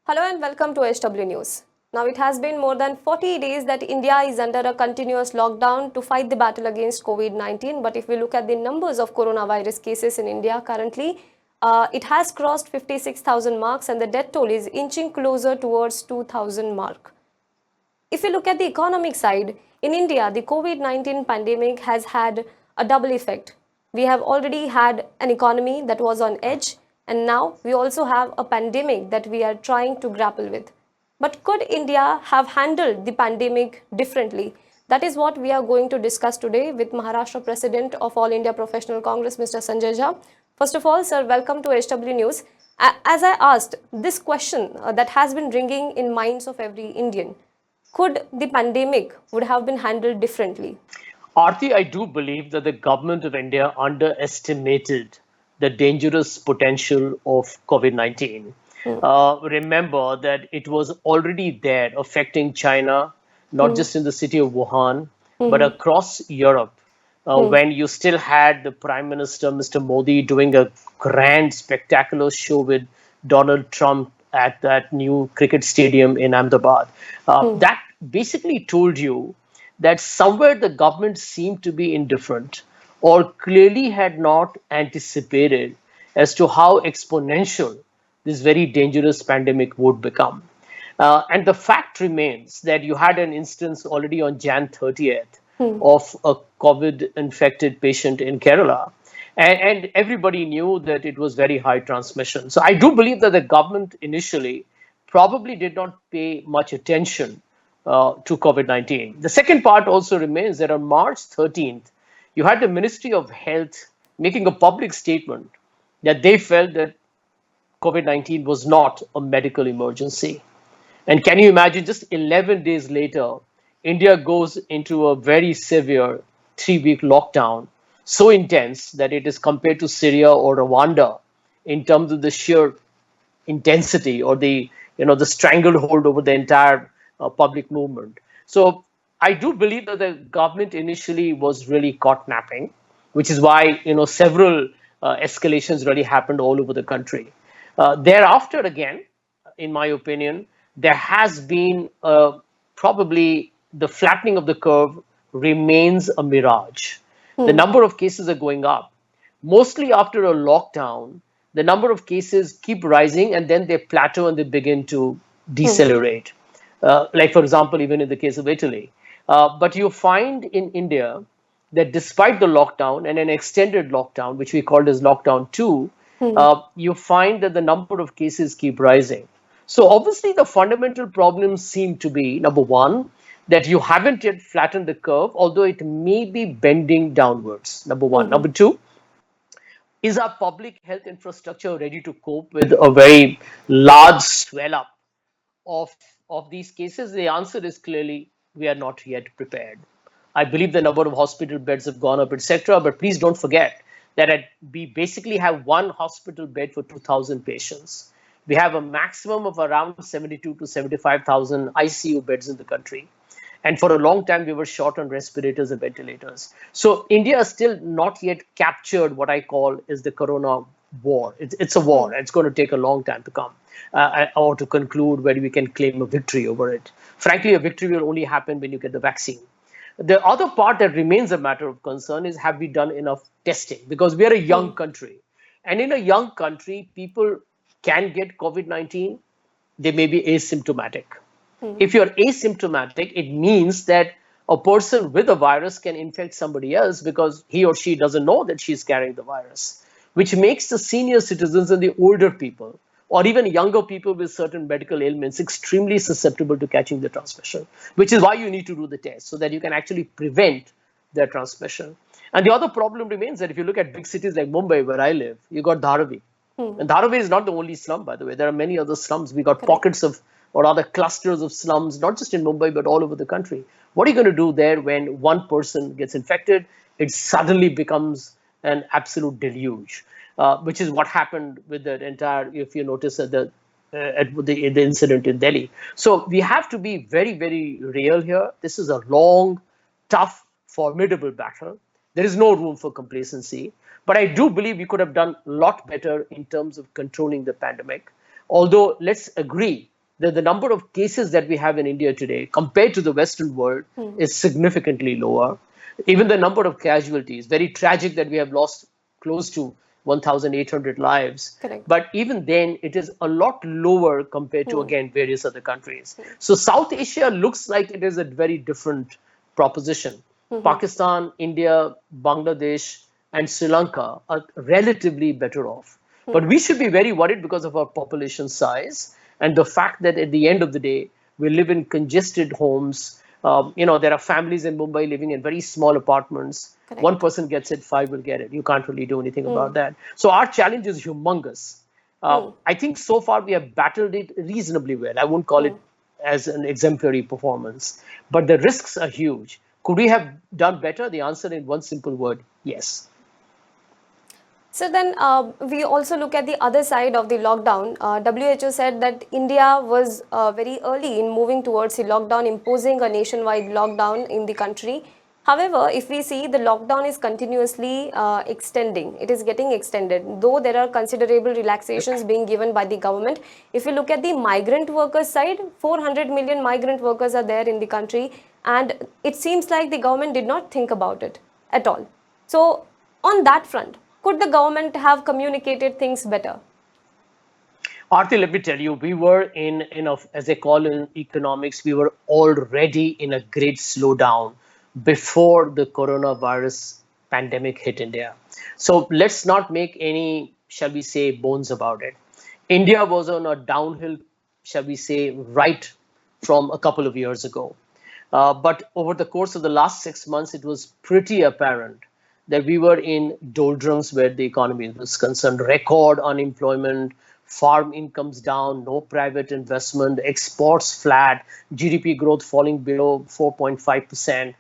Hello and welcome to HW News. Now, it has been more than 40 days that India is under a continuous lockdown to fight the battle against COVID-19. But if we look at the numbers of coronavirus cases in India currently, it has crossed 56,000 marks and the death toll is inching closer towards 2,000 mark. If you look at the economic side, in India, the COVID-19 pandemic has had a double effect. We have already had an economy that was on edge, and now we also have a pandemic that we are trying to grapple with. But could India have handled the pandemic differently? That is what we are going to discuss today with Maharashtra President of All India Professional Congress, Mr. Sanjay Jha. First of all, sir, welcome to HW News. As I asked, this question that has been ringing in minds of every Indian, could the pandemic would have been handled differently? Aarti, I do believe that the government of India underestimated the dangerous potential of COVID-19. Hmm. Remember that it was already there affecting China, not Hmm. just in the city of Wuhan, but Hmm. across Europe. Hmm. When you still had the Prime Minister, Mr. Modi, doing a grand, spectacular show with Donald Trump at that new cricket stadium in Ahmedabad. Hmm. That basically told you that somewhere the government seemed to be indifferent or clearly had not anticipated as to how exponential this very dangerous pandemic would become. And the fact remains that you had an instance already on Jan 30th Hmm. of a COVID infected patient in Kerala. And everybody knew that it was very high transmission. So I do believe that the government initially probably did not pay much attention to COVID 19. The second part also remains that on March 13th, you had the Ministry of Health making a public statement that they felt that COVID 19 was not a medical emergency. And can you imagine, just 11 days later, India goes into a very severe 3 week lockdown, so intense that it is compared to Syria or Rwanda in terms of the sheer intensity or the stranglehold over the entire public movement. So I do believe that the government initially was really caught napping, which is why several escalations really happened all over the country. Thereafter, again, in my opinion, there has been probably the flattening of the curve remains a mirage. The Hmm. number of cases are going up. Mostly after a lockdown, the number of cases keep rising and then they plateau and they begin to Hmm. decelerate. Like, for example, even in the case of Italy. But you find in India that despite the lockdown and an extended lockdown, which we called as lockdown 2, Hmm. you find that the number of cases keep rising. So obviously the fundamental problems seem to be, number one, that you haven't yet flattened the curve, although it may be bending downwards. Number one. Hmm. Number two, is our public health infrastructure ready to cope with a very large swell up of, of these cases? The answer is clearly we are not yet prepared. I believe the number of hospital beds have gone up, etc. But please don't forget that we basically have one hospital bed for 2,000 patients. We have a maximum of around 72 to 75,000 ICU beds in the country. And for a long time, we were short on respirators and ventilators. So India has still not yet captured what I call is the corona war. It's a Hmm. war. It's going to take a long time to come or to conclude where we can claim a victory over it. Frankly, a victory will only happen when you get the vaccine. The other part that remains a matter of concern is, have we done enough testing? Because we are a young Hmm. country. And in a young country, people can get COVID 19, they may be asymptomatic. Hmm. If you're asymptomatic, it means that a person with a virus can infect somebody else because he or she doesn't know that she's carrying the virus, which makes the senior citizens and the older people, or even younger people with certain medical ailments, extremely susceptible to catching the transmission, which is why you need to do the test so that you can actually prevent their transmission. And the other problem remains that if you look at big cities like Mumbai, where I live, you got Dharavi. Hmm. And Dharavi is not the only slum, by the way. There are many other slums. We got Correct. pockets of, or other clusters of slums, not just in Mumbai, but all over the country. What are you going to do there when one person gets infected? It suddenly becomes an absolute deluge, which is what happened with the entire, if you notice, at the incident in Delhi. So we have to be very, very real here. This is a long, tough, formidable battle. There is no room for complacency. But I do believe we could have done a lot better in terms of controlling the pandemic. Although, let's agree that the number of cases that we have in India today compared to the Western world is significantly lower. Even the number of casualties, very tragic that we have lost close to 1,800 lives. Correct. But even then, it is a lot lower compared to, again, various other countries. So South Asia looks like it is a very different proposition. Pakistan, India, Bangladesh, and Sri Lanka are relatively better off. But we should be very worried because of our population size and the fact that at the end of the day, we live in congested homes. There are families in Mumbai living in very small apartments. Correct. One person gets it, five will get it. You can't really do anything about that. So our challenge is humongous. I think so far we have battled it reasonably well. I won't call it as an exemplary performance, but the risks are huge. Could we have done better? The answer in one simple word, yes. So then we also look at the other side of the lockdown. WHO said that India was very early in moving towards the lockdown, imposing a nationwide lockdown in the country. However, if we see, the lockdown is continuously extending. It is getting extended, though there are considerable relaxations being given by the government. If you look at the migrant workers side, 400 million migrant workers are there in the country, and it seems like the government did not think about it at all. So on that front, could the government have communicated things better? Aarti, let me tell you, we were as they call in economics, we were already in a great slowdown before the coronavirus pandemic hit India. So let's not make any, shall we say, bones about it. India was on a downhill, shall we say, right from a couple of years ago. But over the course of the last 6 months, it was pretty apparent that we were in doldrums where the economy was concerned. Record unemployment, farm incomes down, no private investment, exports flat, GDP growth falling below 4.5%.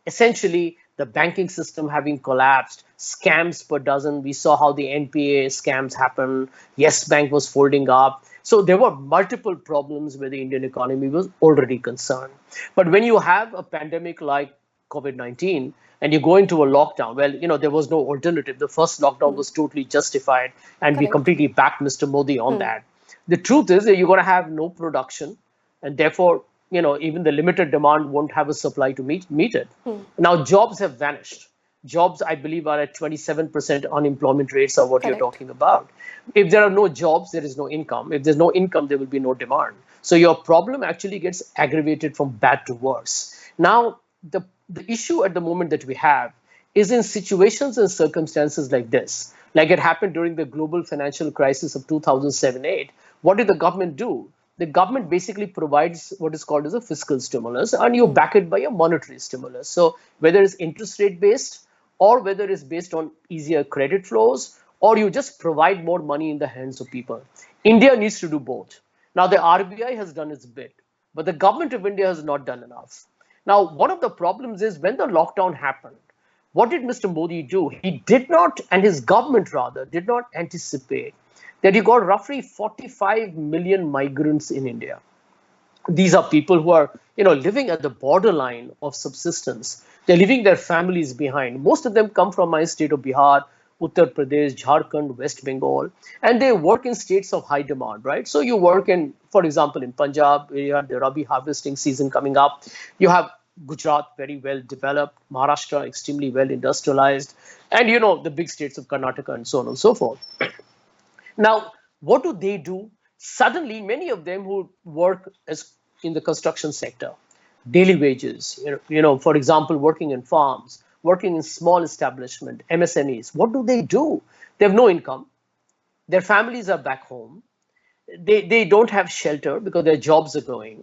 Essentially, the banking system having collapsed, scams per dozen. We saw how the NPA scams happened. Yes Bank was folding up. So there were multiple problems where the Indian economy was already concerned. But when you have a pandemic like COVID-19, and you go into a lockdown, well, there was no alternative. The first lockdown was totally justified, and we Correct. completely backed Mr. Modi on that. The truth is that you're going to have no production, and therefore, even the limited demand won't have a supply to meet it. Now, jobs have vanished. Jobs, I believe, are at 27% unemployment rates are what Correct. you're talking about. If there are no jobs, there is no income. If there's no income, there will be no demand. So your problem actually gets aggravated from bad to worse. Now, the issue at the moment that we have is in situations and circumstances like this, like it happened during the global financial crisis of 2007-8. What did the government do? The government basically provides what is called as a fiscal stimulus, and you back it by a monetary stimulus. So whether it's interest rate based, or whether it's based on easier credit flows, or you just provide more money in the hands of people. India needs to do both. Now, the RBI has done its bit, but the government of India has not done enough. Now, one of the problems is when the lockdown happened, what did Mr. Modi do? He did not, and his government rather, did not anticipate that you got roughly 45 million migrants in India. These are people who are, living at the borderline of subsistence. They're leaving their families behind. Most of them come from my state of Bihar, Uttar Pradesh, Jharkhand, West Bengal, and they work in states of high demand, right? So you work in, for example, in Punjab, you have the Rabi harvesting season coming up. You have Gujarat, very well developed, Maharashtra, extremely well industrialized, and the big states of Karnataka and so on and so forth. Now, what do? Suddenly, many of them who work as in the construction sector, daily wages, for example, working in farms, working in small establishment, MSMEs, what do? They have no income. Their families are back home. They don't have shelter because their jobs are going.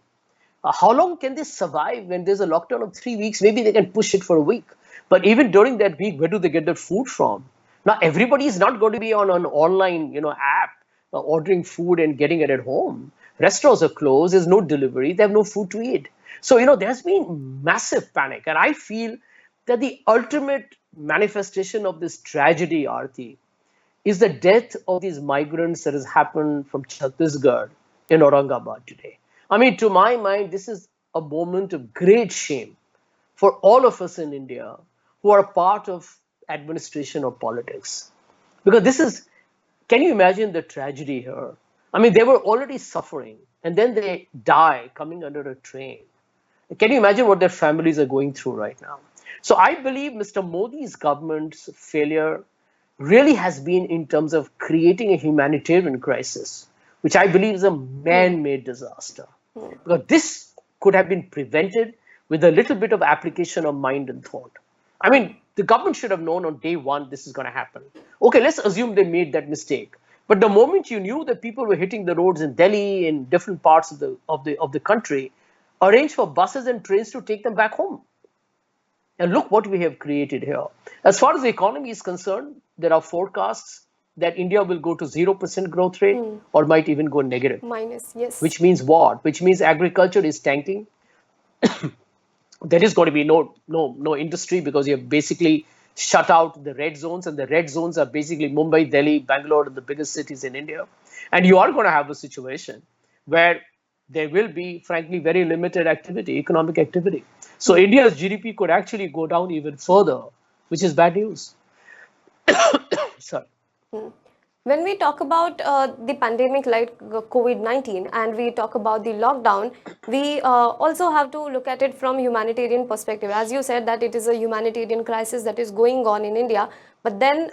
How long can they survive when there's a lockdown of 3 weeks? Maybe they can push it for a week. But even during that week, where do they get their food from? Now, everybody is not going to be on an online, app ordering food and getting it at home. Restaurants are closed. There's no delivery. They have no food to eat. So, there's been massive panic. And I feel that the ultimate manifestation of this tragedy, Aarti, is the death of these migrants that has happened from Chhattisgarh in Aurangabad today. I mean, to my mind, this is a moment of great shame for all of us in India who are part of administration or politics. Because can you imagine the tragedy here? I mean, they were already suffering. and then they die coming under a train. Can you imagine what their families are going through right now? So I believe Mr. Modi's government's failure really has been in terms of creating a humanitarian crisis, which I believe is a man made disaster. Because this could have been prevented with a little bit of application of mind and thought. I mean, the government should have known on day one this is going to happen. Okay, let's assume they made that mistake. But the moment you knew that people were hitting the roads in Delhi, in different parts of the country, arrange for buses and trains to take them back home. And look what we have created here. As far as the economy is concerned, there are forecasts that India will go to 0% growth rate or might even go negative. Minus, yes. Which means what? Which means agriculture is tanking. There is going to be no industry because you have basically shut out the red zones, and the red zones are basically Mumbai, Delhi, Bangalore, and the biggest cities in India. And you are going to have a situation where there will be, frankly, very limited activity, economic activity. So India's GDP could actually go down even further, which is bad news. Sorry. When we talk about the pandemic like COVID-19 and we talk about the lockdown, we also have to look at it from humanitarian perspective. As you said that it is a humanitarian crisis that is going on in India, but then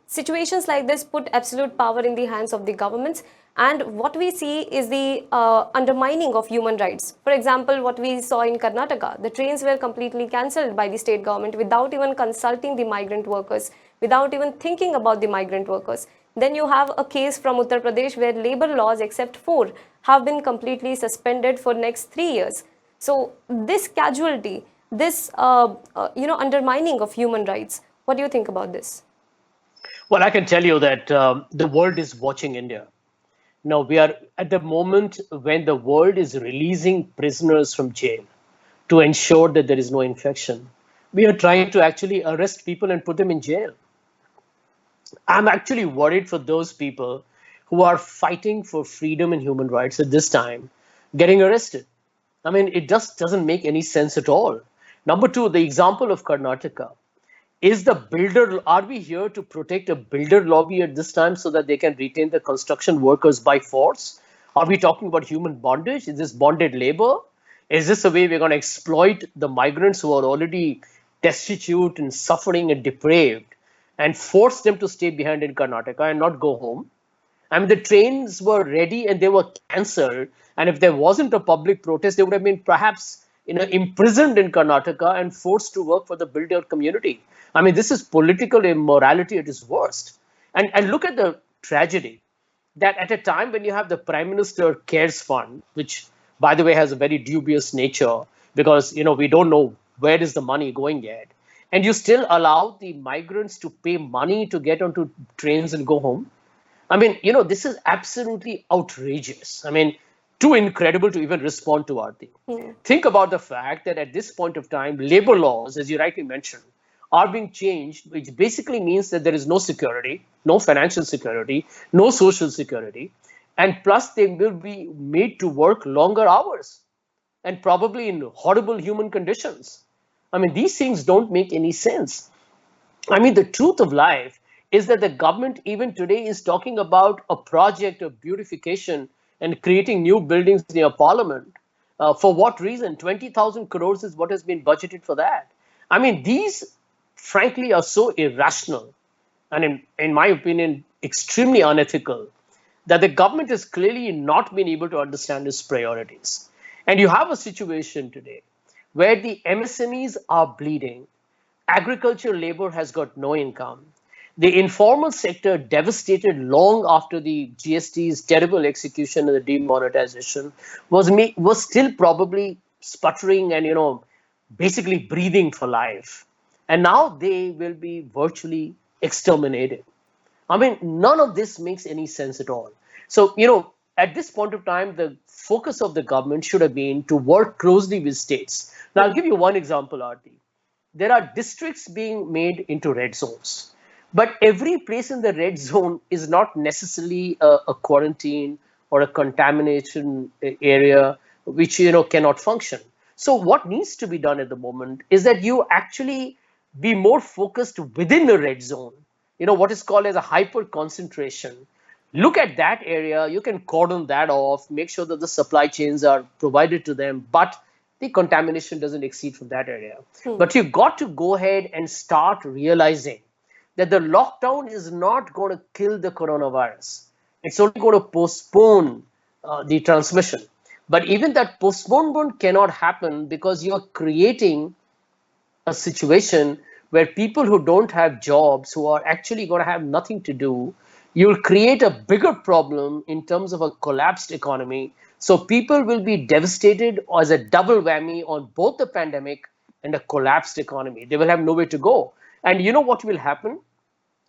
situations like this put absolute power in the hands of the governments. And what we see is the undermining of human rights. For example, what we saw in Karnataka, the trains were completely cancelled by the state government without even consulting the migrant workers, without even thinking about the migrant workers. Then you have a case from Uttar Pradesh where labor laws, except 4, have been completely suspended for next 3 years. So this casualty, this undermining of human rights, what do you think about this? Well, I can tell you that the world is watching India. Now, we are at the moment when the world is releasing prisoners from jail to ensure that there is no infection. We are trying to actually arrest people and put them in jail. I'm actually worried for those people who are fighting for freedom and human rights at this time getting arrested. I mean, it just doesn't make any sense at all. Number two, the example of Karnataka. Is the builder, are we here to protect a builder lobby at this time so that they can retain the construction workers by force? Are we talking about human bondage? Is this bonded labor? Is this a way we're going to exploit the migrants who are already destitute and suffering and depraved and force them to stay behind in Karnataka and not go home? I mean, the trains were ready and they were cancelled. And if there wasn't a public protest, they would have been perhaps imprisoned in Karnataka and forced to work for the builder community. I mean, this is political immorality at its worst. And look at the tragedy that at a time when you have the Prime Minister Cares Fund, which, by the way, has a very dubious nature because, we don't know where is the money going yet, and you still allow the migrants to pay money to get onto trains and go home. I mean, this is absolutely outrageous. I mean, too incredible to even respond to, Aarti. Think about the fact that at this point of time, labor laws, as you rightly mentioned, are being changed, which basically means that there is no security, no financial security, no social security, and plus they will be made to work longer hours and probably in horrible human conditions. I mean, these things don't make any sense. I mean, the truth of life is that the government even today is talking about a project of beautification and creating new buildings near Parliament. For what reason? 20,000 crores is what has been budgeted for that. I mean, these, frankly, are so irrational and, in my opinion, extremely unethical that the government has clearly not been able to understand its priorities. And you have a situation today where the MSMEs are bleeding, agricultural labor has got no income, the informal sector devastated long after the GST's terrible execution and the demonetization was still probably sputtering and basically breathing for life. And now they will be virtually exterminated. I mean, none of this makes any sense at all. So, at this point of time, the focus of the government should have been to work closely with states. Now, I'll give you one example, Aarti. There are districts being made into red zones. But every place in the red zone is not necessarily a quarantine or a contamination area which cannot function. So what needs to be done at the moment is that you actually be more focused within the red zone, what is called as a hyper concentration, Look at that area, you can cordon that off, make sure that the supply chains are provided to them, but the contamination doesn't exceed from that area. But you've got to go ahead and start realizing that the lockdown is not going to kill the coronavirus. It's only going to postpone the transmission. But even that postponement cannot happen because you're creating a situation where people who don't have jobs, who are actually going to have nothing to do, you'll create a bigger problem in terms of a collapsed economy. So people will be devastated as a double whammy on both the pandemic and a collapsed economy. They will have nowhere to go. And you know what will happen?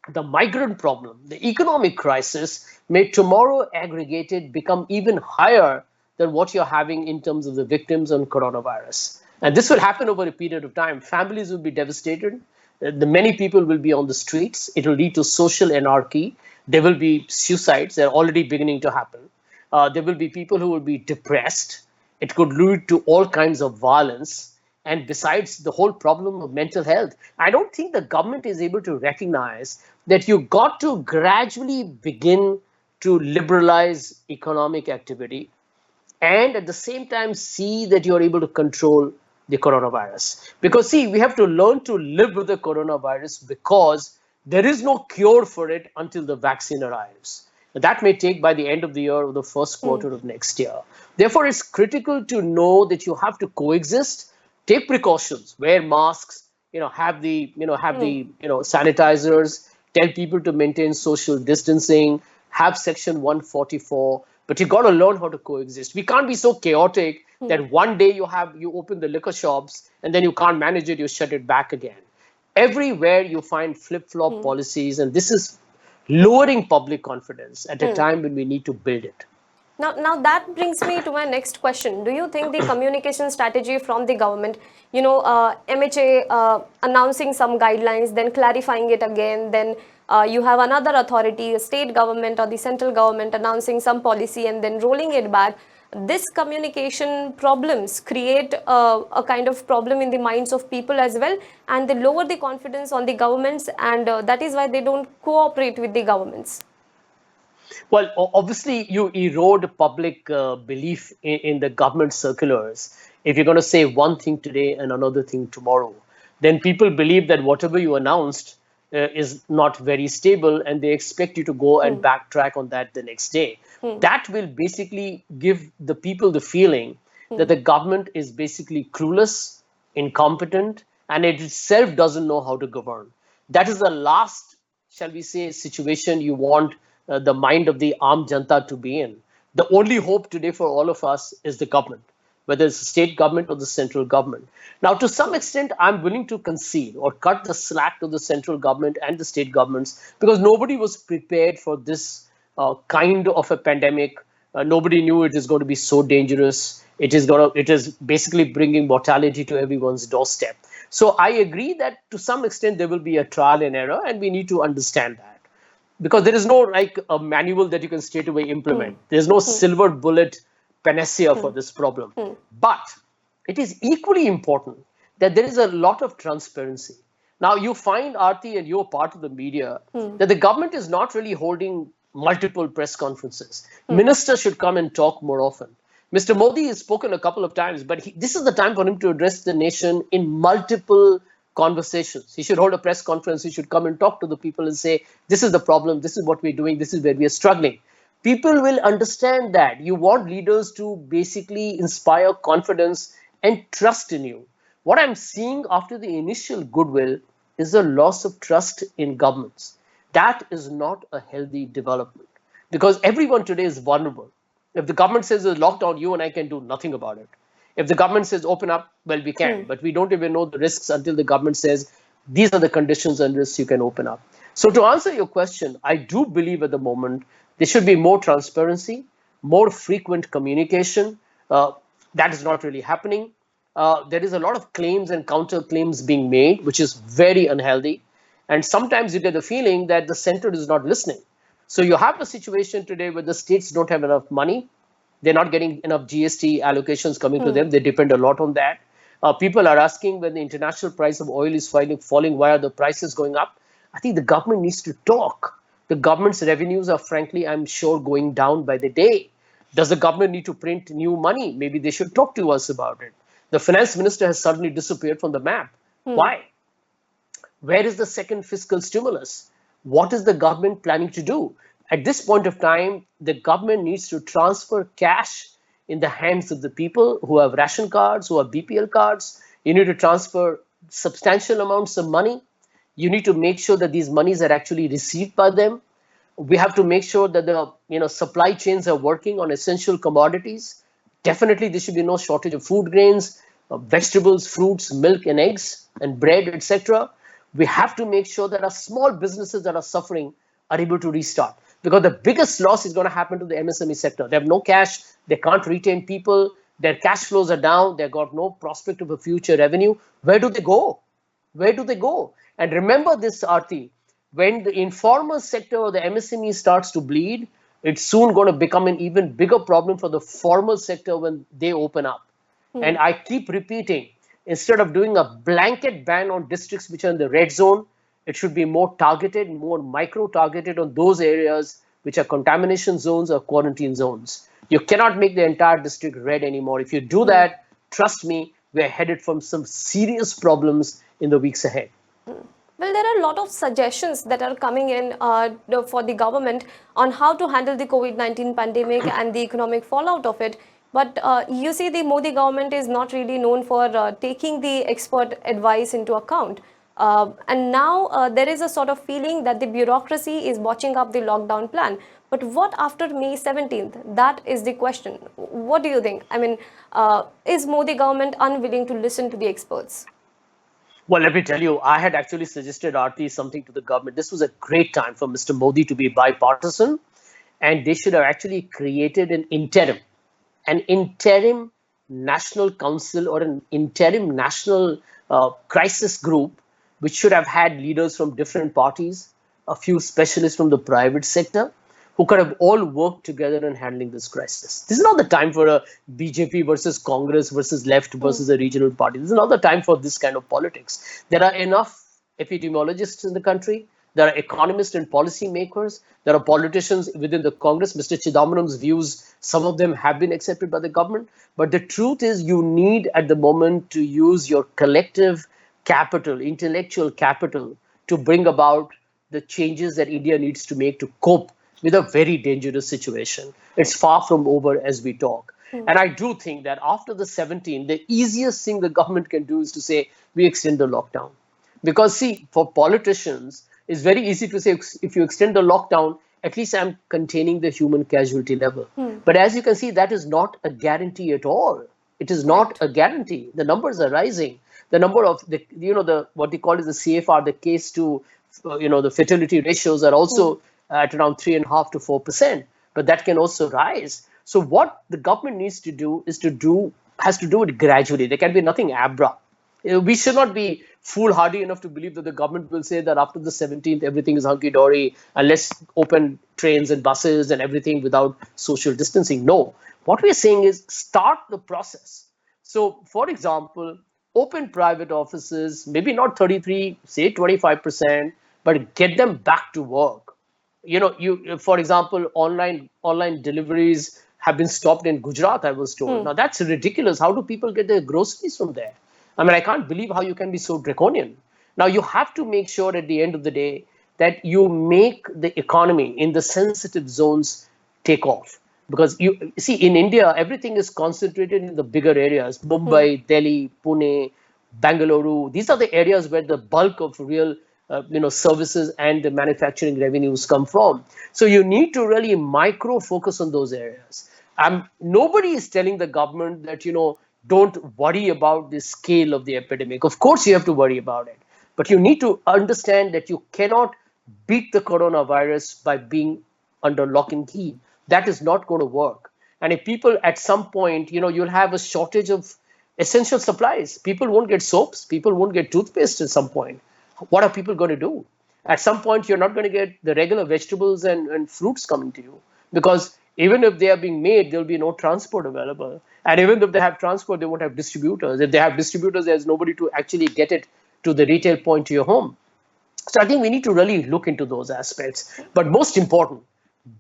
The migrant problem, the economic crisis may tomorrow aggregated become even higher than what you're having in terms of the victims on coronavirus. And this will happen over a period of time. Families will be devastated. The many people will be on the streets. It will lead to social anarchy. There will be suicides. They're already beginning to happen. There will be people who will be depressed. It could lead to all kinds of violence. And besides the whole problem of mental health, I don't think the government is able to recognize that you got to gradually begin to liberalize economic activity and at the same time see that you're able to control the coronavirus. Because, see, we have to learn to live with the coronavirus because there is no cure for it until the vaccine arrives. That may take by the end of the year or the first quarter of next year. Therefore, it's critical to know that you have to coexist, take precautions, wear masks, have the sanitizers, tell people to maintain social distancing, have Section 144. But you got to learn how to coexist. We can't be so chaotic that one day you open the liquor shops and then you can't manage it, you shut it back again. Everywhere you find flip-flop policies, and this is lowering public confidence at a time when we need to build it. Now that brings me to my next question. Do you think the communication strategy from the government, MHA announcing some guidelines, then clarifying it again, then you have another authority, a state government or the central government announcing some policy and then rolling it back. This communication problems create a kind of problem in the minds of people as well, and they lower the confidence on the governments, and that is why they don't cooperate with the governments. Well, obviously, you erode public belief in the government circulars. If you're going to say one thing today and another thing tomorrow, then people believe that whatever you announced is not very stable and they expect you to go and backtrack on that the next day. That will basically give the people the feeling that the government is basically clueless, incompetent, and it itself doesn't know how to govern. That is the last, shall we say, situation you want the mind of the Aam Janta to be in. The only hope today for all of us is the government, whether it's the state government or the central government. Now, to some extent, I'm willing to concede or cut the slack to the central government and the state governments because nobody was prepared for this kind of a pandemic. Nobody knew it is going to be so dangerous. It is basically bringing mortality to everyone's doorstep. So I agree that to some extent there will be a trial and error, and we need to understand that. Because there is no like a manual that you can straight away implement. There's no silver bullet panacea for this problem. But it is equally important that there is a lot of transparency. Now you find, Aarti, and you're part of the media, that the government is not really holding multiple press conferences. Ministers should come and talk more often. Mr. Modi has spoken a couple of times, but this is the time for him to address the nation in multiple conversations. He should hold a press conference. He should come and talk to the people and say, this is the problem. This is what we're doing. This is where we are struggling. People will understand that. You want leaders to basically inspire confidence and trust in you. What I'm seeing after the initial goodwill is the loss of trust in governments. That is not a healthy development because everyone today is vulnerable. If the government says there's lockdown, you and I can do nothing about it. If the government says open up, well, we can, but we don't even know the risks until the government says these are the conditions and risks you can open up. So to answer your question, I do believe at the moment there should be more transparency, more frequent communication. That is not really happening. There is a lot of claims and counterclaims being made, which is very unhealthy. And sometimes you get the feeling that the center is not listening. So you have a situation today where the states don't have enough money. They're not getting enough GST allocations coming to them. They depend a lot on that. People are asking when the international price of oil is falling, why are the prices going up? I think the government needs to talk. The government's revenues are, frankly, I'm sure, going down by the day. Does the government need to print new money? Maybe they should talk to us about it. The finance minister has suddenly disappeared from the map. Why? Where is the second fiscal stimulus? What is the government planning to do? At this point of time, the government needs to transfer cash in the hands of the people who have ration cards, who have BPL cards. You need to transfer substantial amounts of money. You need to make sure that these monies are actually received by them. We have to make sure that the supply chains are working on essential commodities. Definitely, there should be no shortage of food grains, vegetables, fruits, milk, and eggs, and bread, etc. We have to make sure that our small businesses that are suffering are able to restart. Because the biggest loss is going to happen to the MSME sector. They have no cash, they can't retain people, their cash flows are down, they've got no prospect of a future revenue. Where do they go? Where do they go? And remember this, Aarti, when the informal sector or the MSME starts to bleed, it's soon going to become an even bigger problem for the formal sector when they open up. And I keep repeating, instead of doing a blanket ban on districts which are in the red zone, it should be more targeted, more micro-targeted on those areas which are contamination zones or quarantine zones. You cannot make the entire district red anymore. If you do that, trust me, we're headed for some serious problems in the weeks ahead. Well, there are a lot of suggestions that are coming in for the government on how to handle the COVID-19 pandemic and the economic fallout of it. But you see, the Modi government is not really known for taking the expert advice into account. And now there is a sort of feeling that the bureaucracy is watching up the lockdown plan. But what after May 17th? That is the question. What do you think? I mean, is Modi government unwilling to listen to the experts? Well, let me tell you, I had actually suggested, Aarti, something to the government. This was a great time for Mr. Modi to be bipartisan, and they should have actually created an interim national council or an interim national crisis group, which should have had leaders from different parties, a few specialists from the private sector, who could have all worked together in handling this crisis. This is not the time for a BJP versus Congress versus left versus a regional party. This is not the time for this kind of politics. There are enough epidemiologists in the country. There are economists and policy makers. There are politicians within the Congress. Mr. Chidambaram's views, some of them have been accepted by the government. But the truth is, you need at the moment to use your collective capital, intellectual capital, to bring about the changes that India needs to make to cope with a very dangerous situation. It's far from over as we talk. And I do think that after the 17th, the easiest thing the government can do is to say, we extend the lockdown. Because see, for politicians, it's very easy to say, if you extend the lockdown, at least I'm containing the human casualty level. But as you can see, that is not a guarantee at all. It is not a guarantee. The numbers are rising. The number of what they call is the CFR, the case to the fatality ratios are also at around 3.5% to 4%, but that can also rise. So what the government needs to do has to do it gradually. There can be nothing abrupt. We should not be foolhardy enough to believe that the government will say that after the 17th, everything is hunky-dory and let's open trains and buses and everything without social distancing. No, what we're saying is start the process. So, for example, open private offices, maybe not 33, say 25%, but get them back to work. For example, online deliveries have been stopped in Gujarat, I was told. Now, that's ridiculous. How do people get their groceries from there? I mean, I can't believe how you can be so draconian. Now, you have to make sure at the end of the day that you make the economy in the sensitive zones take off. Because you see, in India, everything is concentrated in the bigger areas, Mumbai, Delhi, Pune, Bangalore. These are the areas where the bulk of real services and the manufacturing revenues come from. So you need to really micro focus on those areas. Nobody is telling the government that, don't worry about the scale of the epidemic. Of course, you have to worry about it. But you need to understand that you cannot beat the coronavirus by being under lock and key. That is not going to work. And if people at some point, you'll have a shortage of essential supplies. People won't get soaps. People won't get toothpaste at some point. What are people going to do? At some point, you're not going to get the regular vegetables and fruits coming to you, because even if they are being made, there'll be no transport available. And even if they have transport, they won't have distributors. If they have distributors, there's nobody to actually get it to the retail point to your home. So I think we need to really look into those aspects. But most important,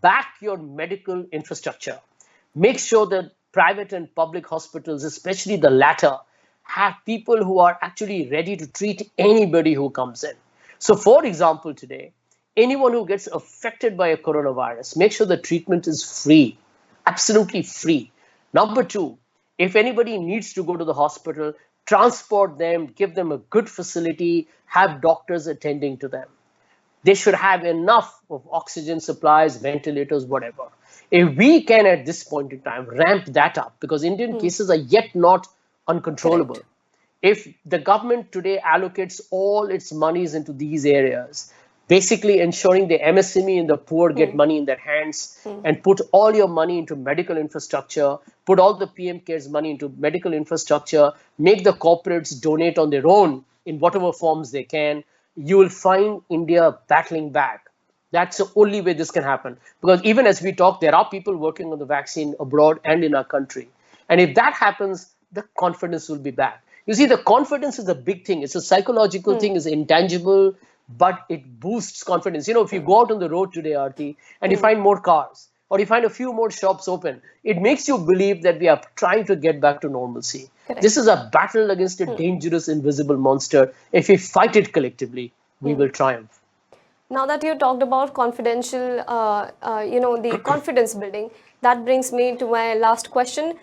back your medical infrastructure. Make sure that private and public hospitals, especially the latter, have people who are actually ready to treat anybody who comes in. So, for example, today, anyone who gets affected by a coronavirus, make sure the treatment is free, absolutely free. Number two, if anybody needs to go to the hospital, transport them, give them a good facility, have doctors attending to them. They should have enough of oxygen supplies, ventilators, whatever. If we can, at this point in time, ramp that up, because Indian cases are yet not uncontrollable. Correct. If the government today allocates all its monies into these areas, basically ensuring the MSME and the poor get money in their hands, and put all your money into medical infrastructure, put all the PM CARES money into medical infrastructure, make the corporates donate on their own in whatever forms they can, you will find India battling back. That's the only way this can happen. Because even as we talk, there are people working on the vaccine abroad and in our country. And if that happens, the confidence will be back. You see, the confidence is a big thing. It's a psychological thing, it's intangible, but it boosts confidence. You know, if you go out on the road today, Aarti, and you find more cars, or you find a few more shops open, it makes you believe that we are trying to get back to normalcy. Correct. This is a battle against a dangerous, invisible monster. If we fight it collectively, we will triumph. Now that you talked about confidential, the confidence building, that brings me to my last question.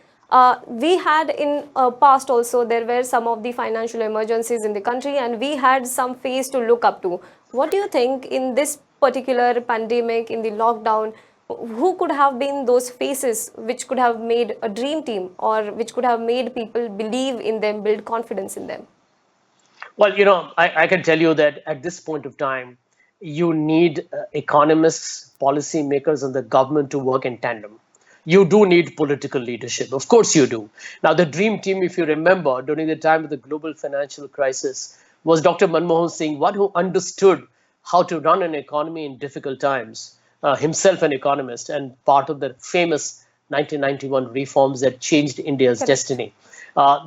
We had in past also, there were some of the financial emergencies in the country, and we had some phase to look up to. What do you think in this particular pandemic, in the lockdown, who could have been those faces which could have made a dream team, or which could have made people believe in them, build confidence in them? Well, I can tell you that at this point of time, you need economists, policymakers, and the government to work in tandem. You do need political leadership. Of course you do. Now, the dream team, if you remember, during the time of the global financial crisis, was Dr. Manmohan Singh, one who understood how to run an economy in difficult times, himself an economist and part of the famous 1991 reforms that changed India's destiny.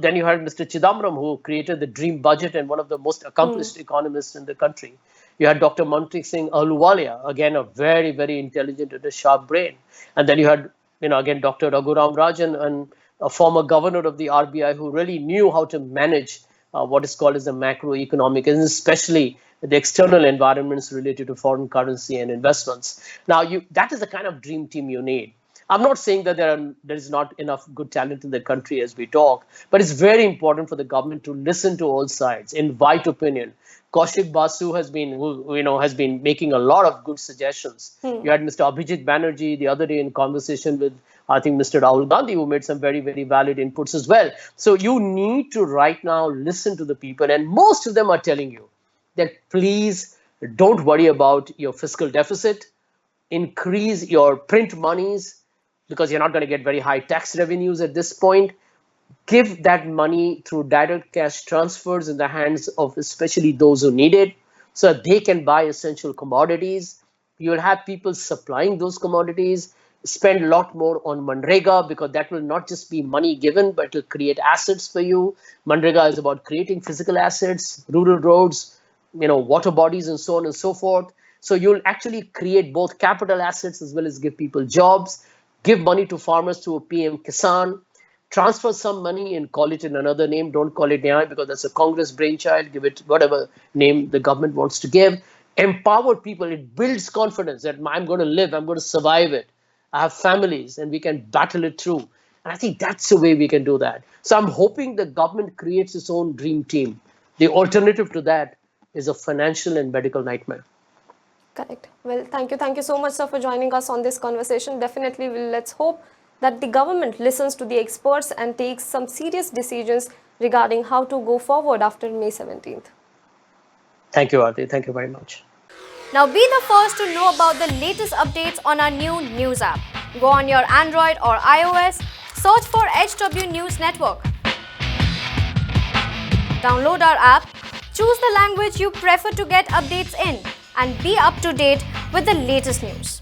Then you had Mr. Chidambaram, who created the dream budget and one of the most accomplished economists in the country. You had Dr. Manpreet Singh Ahluwalia, again, a very, very intelligent and a sharp brain. And then you had, again, Dr. Raghuram Rajan, and a former governor of the RBI who really knew how to manage what is called as the macroeconomic, and especially the external environments related to foreign currency and investments. Now, that is the kind of dream team you need. I'm not saying that there is not enough good talent in the country as we talk, but it's very important for the government to listen to all sides, invite opinion. Kaushik Basu has been making a lot of good suggestions. You had Mr. Abhijit Banerjee the other day in conversation with, I think, Mr. Rahul Gandhi, who made some very, very valid inputs as well. So you need to right now listen to the people, and most of them are telling you that please don't worry about your fiscal deficit, increase your print monies, because you're not going to get very high tax revenues at this point. Give that money through direct cash transfers in the hands of especially those who need it, so that they can buy essential commodities. You'll have people supplying those commodities. Spend a lot more on Manrega, because that will not just be money given, but it will create assets for you. Manrega is about creating physical assets, rural roads, water bodies, and so on and so forth. So you'll actually create both capital assets as well as give people jobs. Give money to farmers through a PM Kisan. Transfer some money and call it in another name. Don't call it Nyaya, because that's a Congress brainchild. Give it whatever name the government wants to give. Empower people. It builds confidence that I'm going to live, I'm going to survive it. I have families, and we can battle it through. And I think that's the way we can do that. So I'm hoping the government creates its own dream team. The alternative to that is a financial and medical nightmare. Correct. Well, thank you. Thank you so much, sir, for joining us on this conversation. Definitely, let's hope that the government listens to the experts and takes some serious decisions regarding how to go forward after May 17th. Thank you, Aarti. Thank you very much. Now be the first to know about the latest updates on our new news app. Go on your Android or iOS, search for HW News Network. Download our app, choose the language you prefer to get updates in, and be up to date with the latest news.